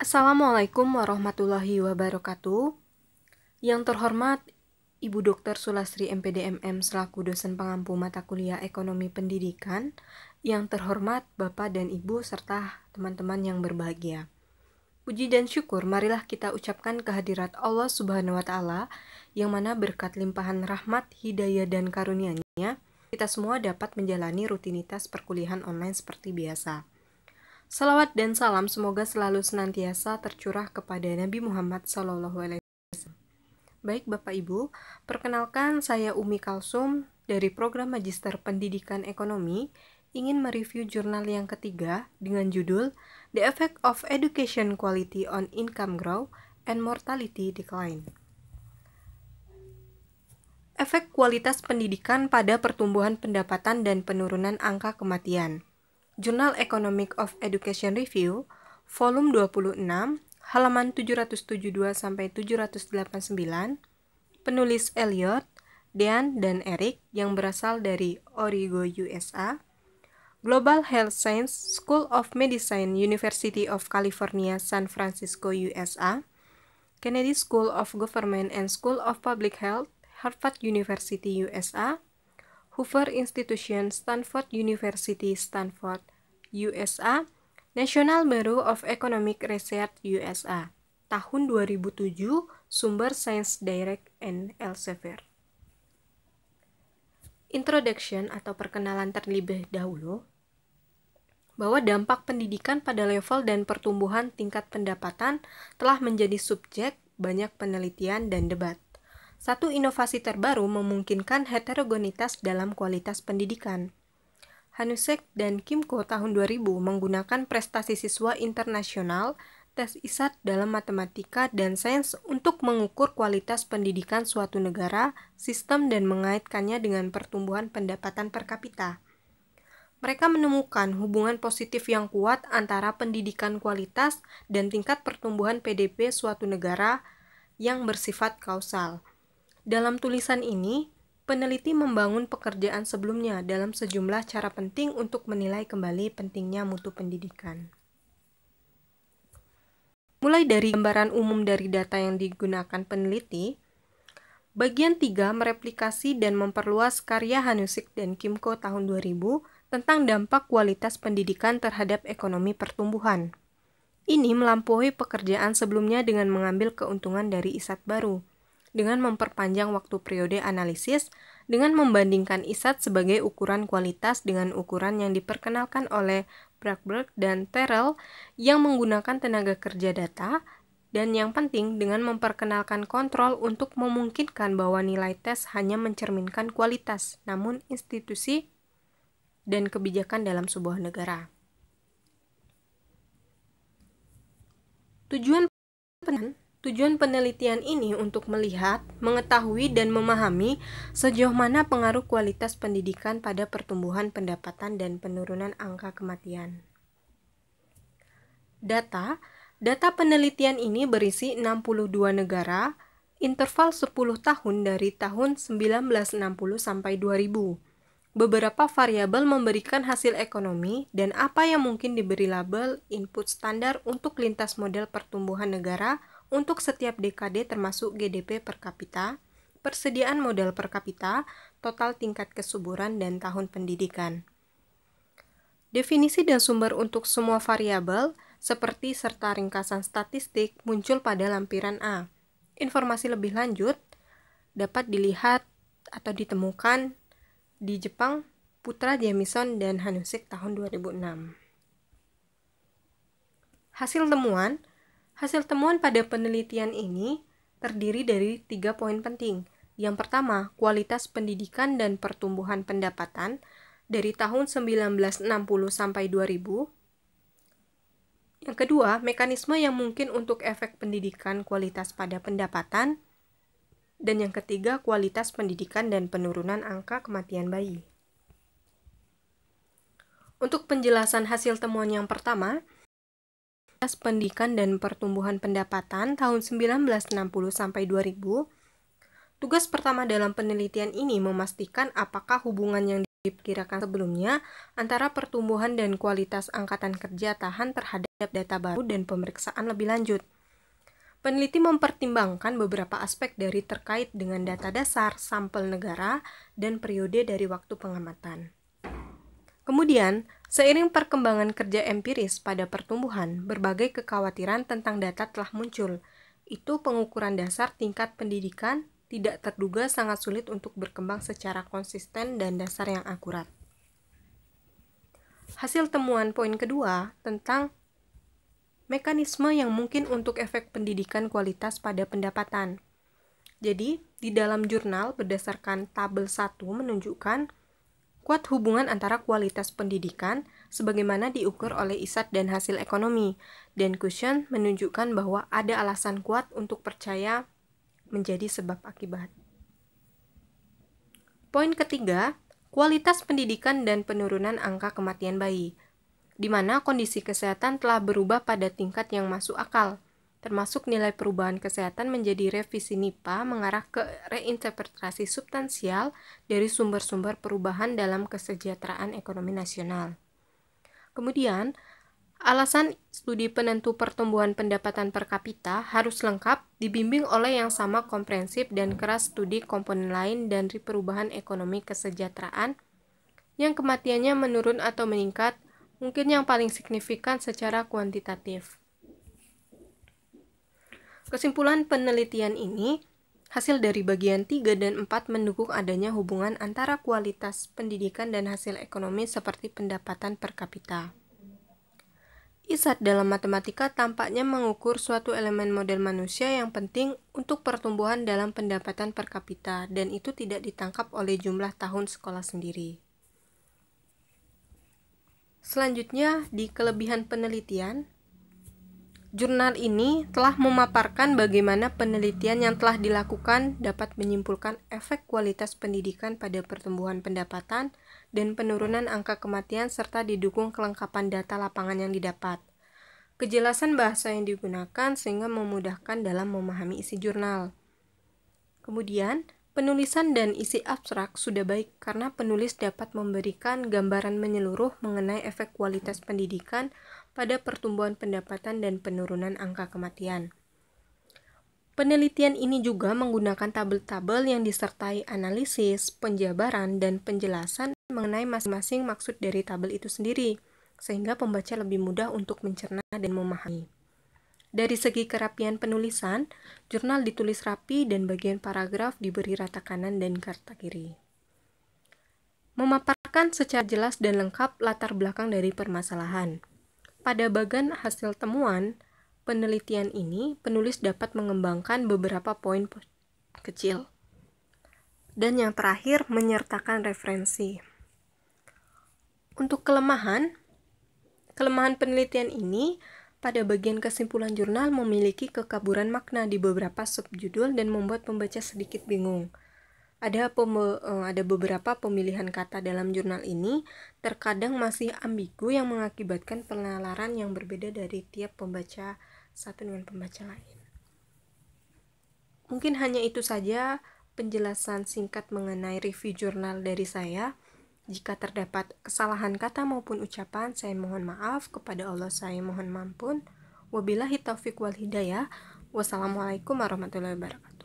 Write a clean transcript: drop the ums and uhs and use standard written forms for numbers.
Assalamualaikum warahmatullahi wabarakatuh. Yang terhormat Ibu Dr. Sulastri MPD MM selaku dosen pengampu mata kuliah Ekonomi Pendidikan. Yang terhormat Bapak dan Ibu serta teman-teman yang berbahagia. Puji dan syukur marilah kita ucapkan kehadirat Allah Subhanahu wa taala yang mana berkat limpahan rahmat, hidayah dan karunia-Nya kita semua dapat menjalani rutinitas perkuliahan online seperti biasa. Salawat dan salam semoga selalu senantiasa tercurah kepada Nabi Muhammad SAW. Baik Bapak Ibu, perkenalkan saya Umi Kalsum dari Program Magister Pendidikan Ekonomi ingin mereview jurnal yang ketiga dengan judul The Effect of Education Quality on Income Growth and Mortality Decline. Efek kualitas pendidikan pada pertumbuhan pendapatan dan penurunan angka kematian. Jurnal Economic of Education Review, volume 26, halaman 772-789, penulis Elliot, Dean, dan Eric yang berasal dari Origo, USA, Global Health Science School of Medicine, University of California, San Francisco, USA, Kennedy School of Government and School of Public Health, Harvard University, USA, Hoover Institution, Stanford University, Stanford, USA, National Bureau of Economic Research, USA, tahun 2007, sumber Science Direct and Elsevier. Introduction atau perkenalan terlebih dahulu, bahwa dampak pendidikan pada level dan pertumbuhan tingkat pendapatan telah menjadi subjek banyak penelitian dan debat. Satu inovasi terbaru memungkinkan heterogenitas dalam kualitas pendidikan. Hanusek dan Kimco tahun 2000 menggunakan prestasi siswa internasional, tes ISAT dalam matematika dan sains untuk mengukur kualitas pendidikan suatu negara, sistem dan mengaitkannya dengan pertumbuhan pendapatan per kapita. Mereka menemukan hubungan positif yang kuat antara pendidikan kualitas dan tingkat pertumbuhan PDB suatu negara yang bersifat kausal. Dalam tulisan ini, peneliti membangun pekerjaan sebelumnya dalam sejumlah cara penting untuk menilai kembali pentingnya mutu pendidikan. Mulai dari gambaran umum dari data yang digunakan peneliti, bagian 3 mereplikasi dan memperluas karya Hanusik dan Kimco tahun 2000 tentang dampak kualitas pendidikan terhadap ekonomi pertumbuhan. Ini melampaui pekerjaan sebelumnya dengan mengambil keuntungan dari ISAT baru, dengan memperpanjang waktu periode analisis, dengan membandingkan ISAT sebagai ukuran kualitas dengan ukuran yang diperkenalkan oleh Brackberg dan Terrell yang menggunakan tenaga kerja data, dan yang penting dengan memperkenalkan kontrol untuk memungkinkan bahwa nilai tes hanya mencerminkan kualitas, namun institusi dan kebijakan dalam sebuah negara. Tujuan penelitian ini untuk melihat, mengetahui, dan memahami sejauh mana pengaruh kualitas pendidikan pada pertumbuhan pendapatan dan penurunan angka kematian. Data penelitian ini berisi 62 negara, interval 10 tahun dari tahun 1960 sampai 2000. Beberapa variabel memberikan hasil ekonomi dan apa yang mungkin diberi label input standar untuk lintas model pertumbuhan negara untuk setiap dekade termasuk GDP per kapita, persediaan modal per kapita, total tingkat kesuburan, dan tahun pendidikan. Definisi dan sumber untuk semua variabel, seperti serta ringkasan statistik, muncul pada lampiran A. Informasi lebih lanjut dapat dilihat atau ditemukan di Jepang, Putra Jamison dan Hanusik tahun 2006. Hasil temuan pada penelitian ini terdiri dari 3 poin penting. Yang pertama, kualitas pendidikan dan pertumbuhan pendapatan dari tahun 1960 sampai 2000. Yang kedua, mekanisme yang mungkin untuk efek pendidikan kualitas pada pendapatan. Dan yang ketiga, kualitas pendidikan dan penurunan angka kematian bayi. Untuk penjelasan hasil temuan yang pertama, pendidikan dan pertumbuhan pendapatan tahun 1960 sampai 2000. Tugas pertama dalam penelitian ini memastikan apakah hubungan yang diperkirakan sebelumnya antara pertumbuhan dan kualitas angkatan kerja tahan terhadap data baru dan pemeriksaan lebih lanjut. Peneliti mempertimbangkan beberapa aspek dari terkait dengan data dasar, sampel negara, dan periode dari waktu pengamatan. Kemudian, seiring perkembangan kerja empiris pada pertumbuhan, berbagai kekhawatiran tentang data telah muncul. Itu pengukuran dasar tingkat pendidikan tidak terduga sangat sulit untuk berkembang secara konsisten dan dasar yang akurat. Hasil temuan poin kedua tentang mekanisme yang mungkin untuk efek pendidikan kualitas pada pendapatan. Jadi, di dalam jurnal berdasarkan tabel 1 menunjukkan kuat hubungan antara kualitas pendidikan sebagaimana diukur oleh ISAT dan hasil ekonomi, dan Cushion menunjukkan bahwa ada alasan kuat untuk percaya menjadi sebab akibat. Poin ketiga, kualitas pendidikan dan penurunan angka kematian bayi, di mana kondisi kesehatan telah berubah pada tingkat yang masuk akal, termasuk nilai perubahan kesehatan menjadi revisi NIPA mengarah ke reinterpretasi substansial dari sumber-sumber perubahan dalam kesejahteraan ekonomi nasional. Kemudian, alasan studi penentu pertumbuhan pendapatan per kapita harus lengkap, dibimbing oleh yang sama komprehensif dan keras studi komponen lain dari perubahan ekonomi kesejahteraan yang kematiannya menurun atau meningkat, mungkin yang paling signifikan secara kuantitatif. Kesimpulan penelitian ini, hasil dari bagian 3 dan 4 mendukung adanya hubungan antara kualitas pendidikan dan hasil ekonomi seperti pendapatan per kapita. ISAT dalam matematika tampaknya mengukur suatu elemen model manusia yang penting untuk pertumbuhan dalam pendapatan per kapita, dan itu tidak ditangkap oleh jumlah tahun sekolah sendiri. Selanjutnya, di kelebihan penelitian, jurnal ini telah memaparkan bagaimana penelitian yang telah dilakukan dapat menyimpulkan efek kualitas pendidikan pada pertumbuhan pendapatan dan penurunan angka kematian serta didukung kelengkapan data lapangan yang didapat. Kejelasan bahasa yang digunakan sehingga memudahkan dalam memahami isi jurnal. Kemudian, penulisan dan isi abstrak sudah baik karena penulis dapat memberikan gambaran menyeluruh mengenai efek kualitas pendidikan pada pertumbuhan pendapatan dan penurunan angka kematian. Penelitian ini juga menggunakan tabel-tabel yang disertai analisis, penjabaran, dan penjelasan mengenai masing-masing maksud dari tabel itu sendiri, sehingga pembaca lebih mudah untuk mencerna dan memahami. Dari segi kerapian penulisan, jurnal ditulis rapi dan bagian paragraf diberi rata kanan dan rata kiri. Memaparkan secara jelas dan lengkap latar belakang dari permasalahan. Pada bagian hasil temuan penelitian ini, penulis dapat mengembangkan beberapa poin kecil. Dan yang terakhir, menyertakan referensi. Untuk kelemahan penelitian ini, pada bagian kesimpulan jurnal memiliki kekaburan makna di beberapa subjudul dan membuat pembaca sedikit bingung. Ada beberapa pemilihan kata dalam jurnal ini terkadang masih ambigu yang mengakibatkan penalaran yang berbeda dari tiap pembaca satu dengan pembaca lain. Mungkin hanya itu saja penjelasan singkat mengenai review jurnal dari saya. Jika terdapat kesalahan kata maupun ucapan, saya mohon maaf. Kepada Allah saya mohon ampun. Wabillahi taufiq wal hidayah. Wassalamualaikum warahmatullahi wabarakatuh.